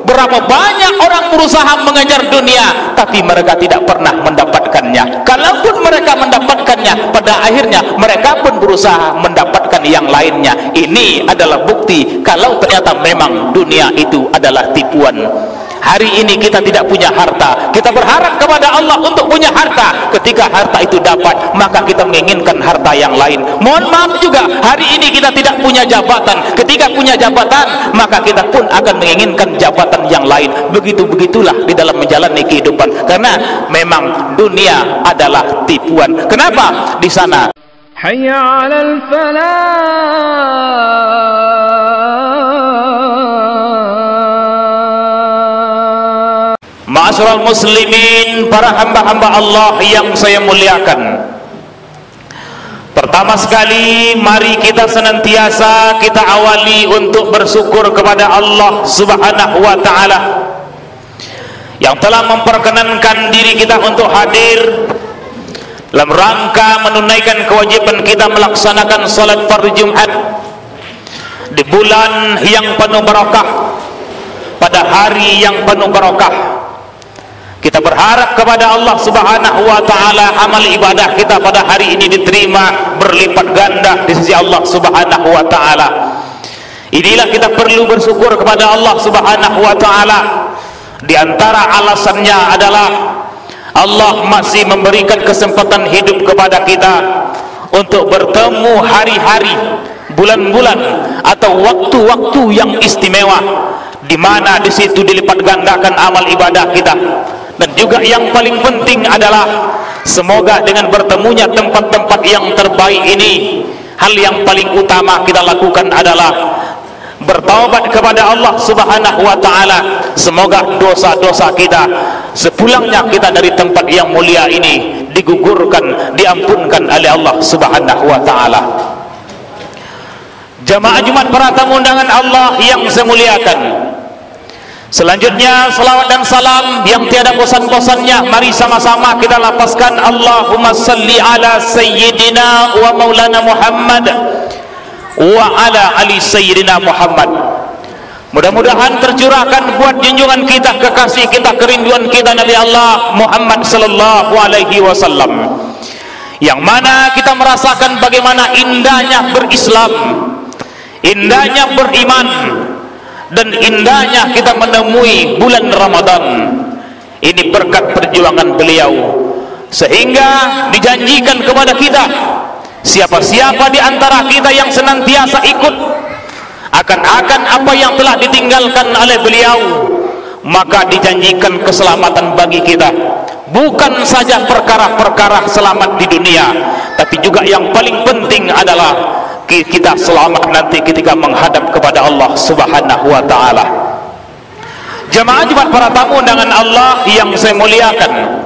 Berapa banyak orang berusaha mengejar dunia, tapi mereka tidak pernah mendapatkannya. Kalaupun mereka mendapatkannya, pada akhirnya mereka pun berusaha mendapatkan yang lainnya. Ini adalah bukti kalau ternyata memang dunia itu adalah tipuan. Hari ini kita tidak punya harta, kita berharap kepada Allah untuk punya harta. Ketika harta itu dapat, maka kita menginginkan harta yang lain. Mohon maaf juga, hari ini kita tidak punya jabatan. Ketika punya jabatan, maka kita pun akan menginginkan jabatan yang lain. Begitulah di dalam menjalani kehidupan. Karena memang dunia adalah tipuan. Kenapa? Di sana Hayya 'alal falah. Ma'asyiral muslimin, para hamba-hamba Allah yang saya muliakan. Pertama sekali, mari kita senantiasa kita awali untuk bersyukur kepada Allah Subhanahu wa taala yang telah memperkenankan diri kita untuk hadir dalam rangka menunaikan kewajiban kita melaksanakan salat fardu Jumat di bulan yang penuh barakah, pada hari yang penuh barakah. Kita berharap kepada Allah Subhanahu wa taala amal ibadah kita pada hari ini diterima berlipat ganda di sisi Allah Subhanahu wa taala. Inilah kita perlu bersyukur kepada Allah Subhanahu wa taala. Di antara alasannya adalah Allah masih memberikan kesempatan hidup kepada kita untuk bertemu hari-hari, bulan-bulan atau waktu-waktu yang istimewa, di mana di situ dilipat gandakan amal ibadah kita. Dan juga yang paling penting adalah semoga dengan bertemunya tempat-tempat yang terbaik ini, hal yang paling utama kita lakukan adalah bertaubat kepada Allah Subhanahu wa taala. Semoga dosa-dosa kita sepulangnya kita dari tempat yang mulia ini digugurkan, diampunkan oleh Allah Subhanahu wa taala. Jamaah Jumat para tamu undangan Allah yang saya muliakan, selanjutnya salawat dan salam yang tiada bosan-bosannya mari sama-sama kita lapaskan. Allahumma salli ala sayyidina wa maulana Muhammad wa ala ali sayyidina Muhammad. Mudah-mudahan tercurahkan buat junjungan kita, kekasih kita, kerinduan kita Nabi Allah Muhammad sallallahu alaihi wasallam, yang mana kita merasakan bagaimana indahnya berislam, indahnya beriman, dan indahnya kita menemui bulan Ramadan. Ini berkat perjuangan beliau, sehingga dijanjikan kepada kita, siapa-siapa di antara kita yang senantiasa ikut akan apa yang telah ditinggalkan oleh beliau, maka dijanjikan keselamatan bagi kita. Bukan saja perkara-perkara selamat di dunia, tapi juga yang paling penting adalah kita selamat nanti ketika menghadap kepada Allah Subhanahu wa taala. Jamaah Jumat para tamu undangan Allah yang saya muliakan,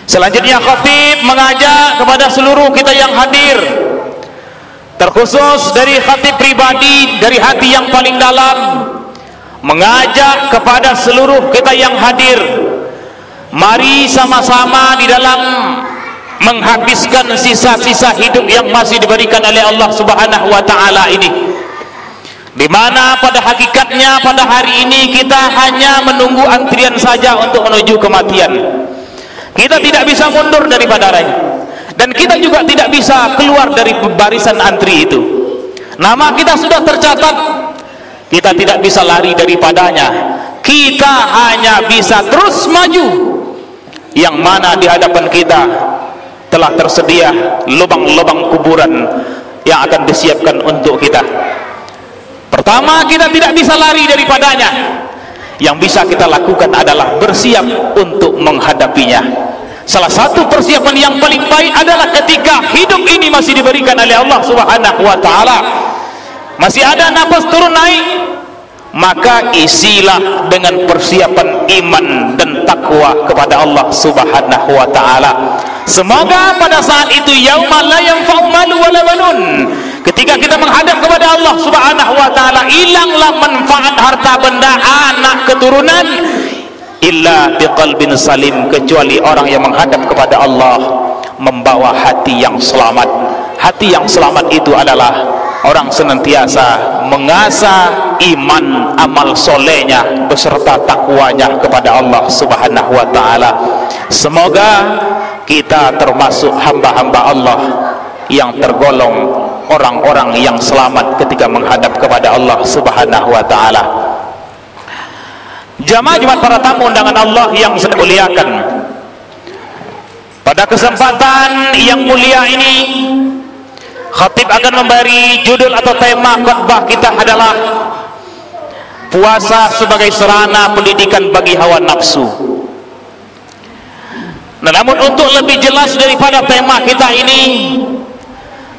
selanjutnya khatib mengajak kepada seluruh kita yang hadir, terkhusus dari khatib pribadi dari hati yang paling dalam, mengajak kepada seluruh kita yang hadir, mari sama-sama di dalam menghabiskan sisa-sisa hidup yang masih diberikan oleh Allah Subhanahu wa taala ini, di mana pada hakikatnya pada hari ini kita hanya menunggu antrian saja untuk menuju kematian. Kita tidak bisa mundur daripadanya, dan kita juga tidak bisa keluar dari barisan antri itu. Nama kita sudah tercatat, kita tidak bisa lari daripadanya. Kita hanya bisa terus maju, yang mana di hadapan kita telah tersedia lubang-lubang kuburan yang akan disiapkan untuk kita. Pertama, kita tidak bisa lari daripadanya. Yang bisa kita lakukan adalah bersiap untuk menghadapinya. Salah satu persiapan yang paling baik adalah ketika hidup ini masih diberikan oleh Allah Subhanahu wa taala, masih ada nafas turun naik, maka isilah dengan persiapan iman dan takwa kepada Allah Subhanahu wa taala. Semoga pada saat itu yauma la yanfa'u malu wala banun, ketika kita menghadap kepada Allah Subhanahu wa taala, hilanglah manfaat harta benda, anak, keturunan, illa biqalbin salim, kecuali orang yang menghadap kepada Allah membawa hati yang selamat. Hati yang selamat itu adalah orang senantiasa mengasah iman amal solehnya beserta takwanya kepada Allah Subhanahu wa ta'ala. Semoga kita termasuk hamba-hamba Allah yang tergolong orang-orang yang selamat ketika menghadap kepada Allah Subhanahu wa ta'ala. Jamaah Jumat para tamu undangan Allah yang saya muliakan, pada kesempatan yang mulia ini khatib akan memberi judul atau tema khutbah kita adalah puasa sebagai sarana pendidikan bagi hawa nafsu. Nah, namun untuk lebih jelas daripada tema kita ini,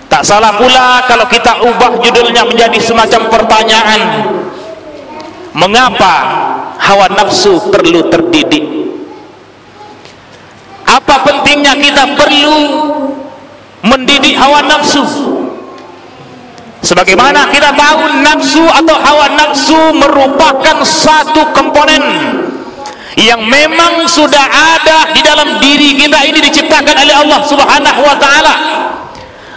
tak salah pula kalau kita ubah judulnya menjadi semacam pertanyaan, mengapa hawa nafsu perlu terdidik? Apa pentingnya kita perlu mendidik hawa nafsu? Sebagaimana kita tahu, nafsu atau hawa nafsu merupakan satu komponen yang memang sudah ada di dalam diri kita ini, diciptakan oleh Allah Subhanahu wa ta'ala.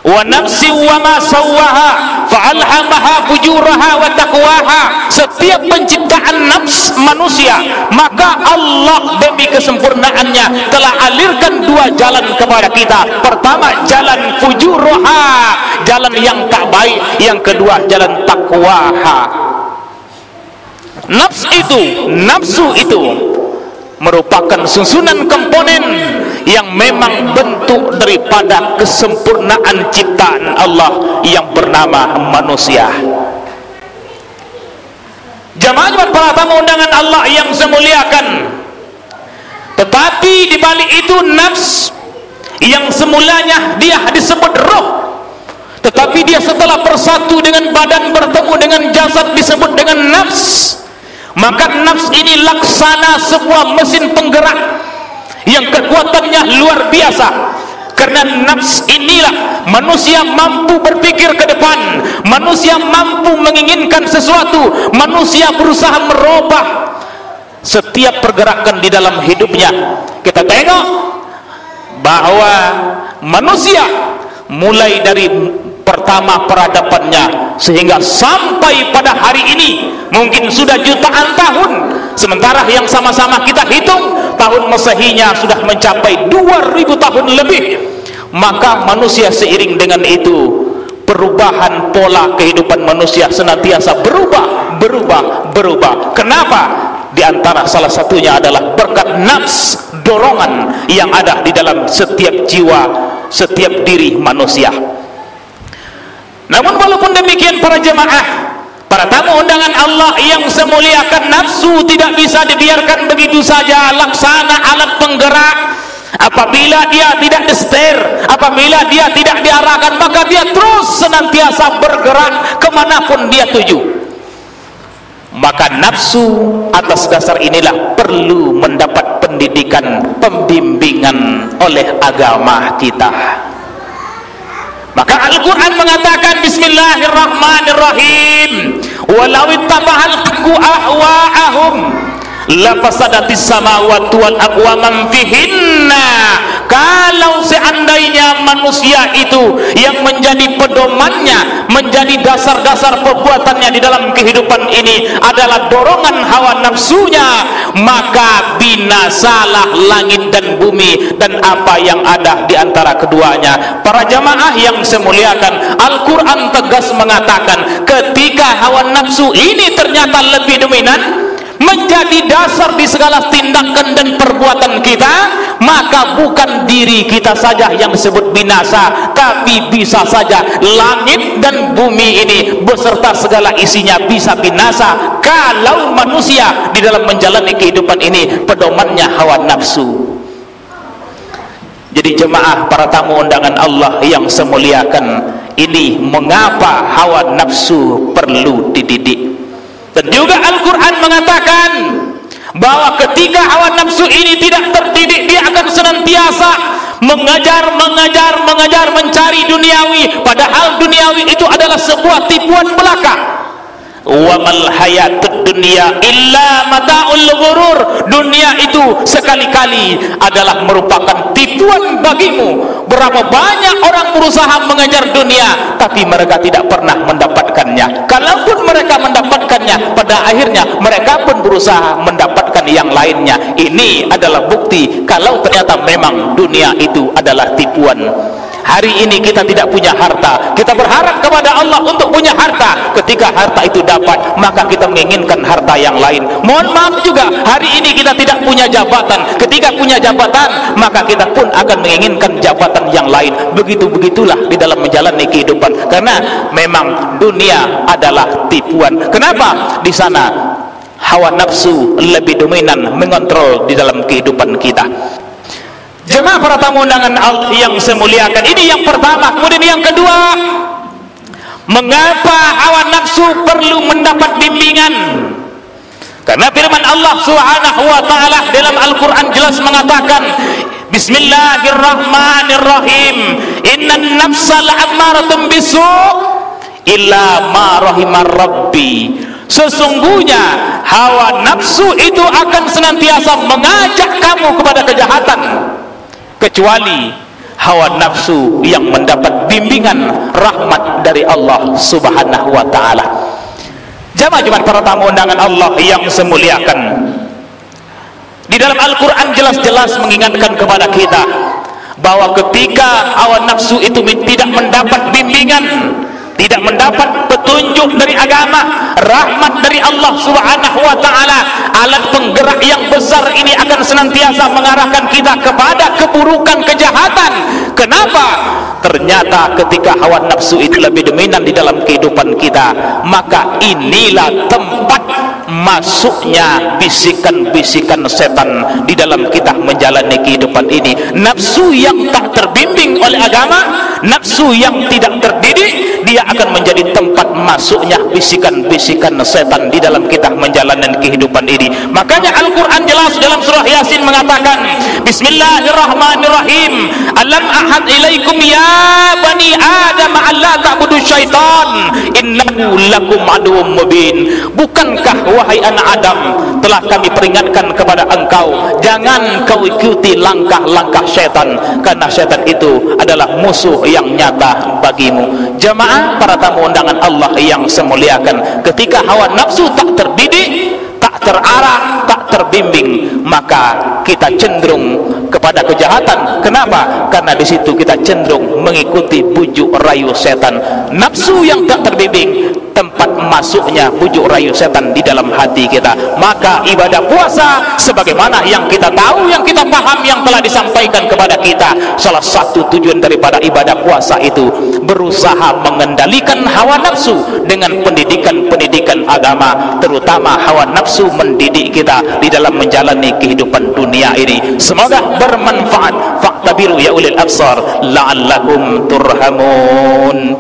Wa nafsi wa ma sawwaha fa'alhamaha fujuraha wa taqwaha. Setiap penciptaan nafs manusia, maka Allah demi kesempurnaannya telah alirkan dua jalan kepada kita. Pertama, jalan fujuraha, jalan yang tak baik. Yang kedua, jalan taqwaha. Nafsu itu merupakan susunan komponen yang memang bentuk daripada kesempurnaan ciptaan Allah yang bernama manusia. Jamaah para tamu undangan Allah yang saya muliakan, tetapi di balik itu nafs yang semulanya dia disebut roh, tetapi dia setelah bersatu dengan badan, bertemu dengan jasad, disebut dengan nafs. Maka nafs ini laksana sebuah mesin penggerak yang kekuatannya luar biasa. Karena nafs inilah manusia mampu berpikir ke depan, manusia mampu menginginkan sesuatu, manusia berusaha merubah setiap pergerakan di dalam hidupnya. Kita tengok bahwa manusia mulai dari pertama peradabannya sehingga sampai pada hari ini mungkin sudah jutaan tahun, sementara yang sama-sama kita hitung tahun Masehinya sudah mencapai 2000 tahun lebih. Maka manusia seiring dengan itu, perubahan pola kehidupan manusia senantiasa berubah. Kenapa? Di antara salah satunya adalah berkat nafs, dorongan yang ada di dalam setiap jiwa, setiap diri manusia. Namun walaupun demikian para jemaah, para tamu undangan Allah yang saya muliakan, nafsu tidak bisa dibiarkan begitu saja laksana alat penggerak. Apabila dia tidak disetir, apabila dia tidak diarahkan, maka dia terus senantiasa bergerak kemanapun dia tuju. Maka nafsu atas dasar inilah perlu mendapat pendidikan, pembimbingan oleh agama kita. Maka Al-Quran mengatakan Bismillahirrahmanirrahim, walau ittaba'al haqqu ahwa'ahum lafasadatis samawati wal ardu wa man fihinna. Kalau seandainya manusia itu yang menjadi pedomannya, menjadi dasar-dasar perbuatannya di dalam kehidupan ini adalah dorongan hawa nafsunya, maka binasalah langit dan bumi dan apa yang ada di antara keduanya. Para jamaah yang saya muliakan, Al-Quran tegas mengatakan ketika hawa nafsu ini ternyata lebih dominan, menjadi dasar di segala tindakan dan perbuatan kita, maka bukan diri kita saja yang disebut binasa, tapi bisa saja langit dan bumi ini beserta segala isinya bisa binasa kalau manusia di dalam menjalani kehidupan ini pedomannya hawa nafsu. Jadi jemaah para tamu undangan Allah yang saya muliakan, ini mengapa hawa nafsu perlu dididik. Dan juga Al-Quran mengatakan bahwa ketika hawa nafsu ini tidak terdidik, dia akan senantiasa mengejar, mencari duniawi, padahal duniawi itu adalah sebuah tipuan belaka. Wa mal hayatud dunya illa mata'ul ghurur. Dunia itu nafsu sekali-kali adalah merupakan tipuan bagimu. Berapa banyak orang berusaha mengejar dunia, tapi mereka tidak pernah mendapatkannya. Kalaupun mereka mendapatkannya, pada akhirnya mereka pun berusaha mendapatkan yang lainnya. Ini adalah bukti kalau ternyata memang dunia itu adalah tipuan. Hari ini kita tidak punya harta, kita berharap kepada Allah untuk punya harta. Ketika harta itu dapat, maka kita menginginkan harta yang lain. Mohon maaf juga, hari ini kita tidak punya jabatan. Ketika punya jabatan, maka kita pun akan menginginkan jabatan yang lain. Begitulah di dalam menjalani kehidupan. Karena memang dunia adalah tipuan. Kenapa? Di sana hawa nafsu lebih dominan mengontrol di dalam kehidupan kita. Jemaah para tamu undangan Allah yang saya muliakan, ini yang pertama. Kemudian yang kedua, mengapa hawa nafsu perlu mendapat bimbingan? Karena firman Allah Subhanahu wa taala dalam Al-Qur'an jelas mengatakan, Bismillahirrahmanirrahim, innan nafsa la'ammaratun bisu' illa ma rahimar rabbi. Sesungguhnya hawa nafsu itu akan senantiasa mengajak kamu kepada kejahatan, kecuali hawa nafsu yang mendapat bimbingan rahmat dari Allah Subhanahu wa taala. Jemaah para tamu undangan Allah yang saya muliakan, di dalam Al-Qur'an jelas-jelas mengingatkan kepada kita bahwa ketika hawa nafsu itu tidak mendapat bimbingan, tidak mendapat petunjuk dari agama, rahmat dari Allah Subhanahu wa taala, alat penggerak yang besar ini akan senantiasa mengarahkan kita kepada keburukan, kejahatan. Kenapa? Ternyata ketika hawa nafsu itu lebih dominan di dalam kehidupan kita, maka inilah tempat masuknya bisikan-bisikan setan di dalam kita menjalani kehidupan ini. Nafsu yang tak terbimbing oleh agama, nafsu yang tidak terdidik, dia akan menjadi tempat masuknya bisikan-bisikan setan di dalam kita menjalani kehidupan ini. Makanya Al-Quran jelas dalam surah Yasin mengatakan, Bismillahirrahmanirrahim, alam ahad ilaikum ya bani adam alla ta'budu syaitan innahu lakum aduwwum mubin. Bukankah wahai anak Adam, telah kami peringatkan kepada engkau, jangan kau ikuti langkah-langkah syaitan, karena syaitan itu adalah musuh yang nyata bagimu. Jemaah para tamu undangan Allah yang saya muliakan, ketika hawa nafsu tak terdidik, tak terarah, tak terbimbing, maka kita cenderung kepada kejahatan. Kenapa? Karena di situ kita cenderung mengikuti bujuk rayu setan. Nafsu yang tak terbimbing, tempat masuknya bujuk rayu setan di dalam hati kita. Maka ibadah puasa, sebagaimana yang kita tahu, yang kita paham, yang telah disampaikan kepada kita, salah satu tujuan daripada ibadah puasa itu berusaha mengendalikan hawa nafsu dengan pendidikan-pendidikan agama, terutama hawa nafsu mendidik kita di dalam menjalani kehidupan dunia ini. Semoga bermanfaat. Fa'tabiru ya ulil absar la'allakum turhamun.